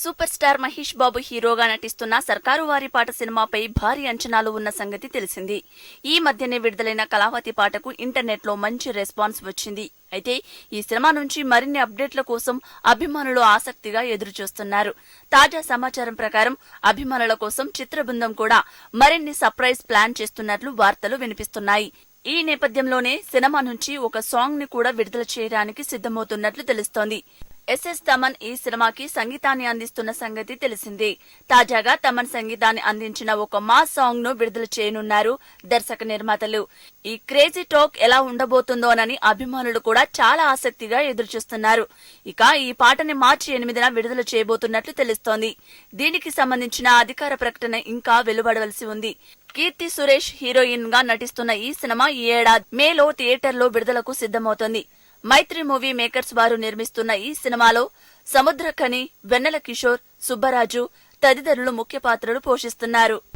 Super star Mahesh Babu హీరోగా నటిస్తున్న సర్కారు వారి పాట సినిమాపై భారీ అంచనాలు ఉన్న సంగతి తెలిసింది. ఈ మధ్యనే విడుదలైన కళావతి పాటకు ఇంటర్నెట్ లో మంచి రెస్పాన్స్ వచ్చింది. అయితే ఈ సినిమా నుంచి మరిన్ని అప్డేట్ల కోసం అభిమానులు ఆసక్తిగా ఎదురుచూస్తున్నారు. తాజా సమాచారం ప్రకారం అభిమానుల కోసం చిత్ర బృందం కూడా మరిన్ని సర్ప్రైజ్ ప్లాన్ చేస్తున్నట్లు వార్తలు వినిపిస్తున్నాయి. ఈ నేపథ్యంలోనే సినిమా నుంచి ఒక సాంగ్ ని కూడా విడుదల చేయడానికి సిద్ధమవుతున్నట్లు తెలుస్తోంది. ఎస్ఎస్ తమన్ ఈ సినిమాకి సంగీతాన్ని అందిస్తున్న సంగతి తెలిసిందే. తాజాగా తమన్ సంగీతాన్ని అందించిన ఒక మాస్ సాంగ్ ను విడుదల చేయనున్నారు దర్శక నిర్మాతలు. ఈ క్రేజీ టాక్ ఎలా ఉండబోతుందోనని అభిమానులు కూడా చాలా ఆసక్తిగా ఎదురుచూస్తున్నారు. ఇక ఈ పాటని మార్చి 8న విడుదల చేయబోతున్నట్లు తెలుస్తోంది. దీనికి సంబంధించిన అధికార ప్రకటన ఇంకా వెలువడవలసి ఉంది. కీర్తి సురేష్ హీరోయిన్ గా నటిస్తున్న ఈ సినిమా ఈ ఏడాది మేలో థియేటర్లో విడుదలకు సిద్ధమవుతోంది. మైత్రి మూవీ మేకర్స్ వారు నిర్మిస్తున్న ఈ సినిమాలో సముద్రఖని, వెన్నెల కిషోర్, సుబ్బరాజు తదితరులు ముఖ్య పాత్రలు పోషిస్తున్నారు.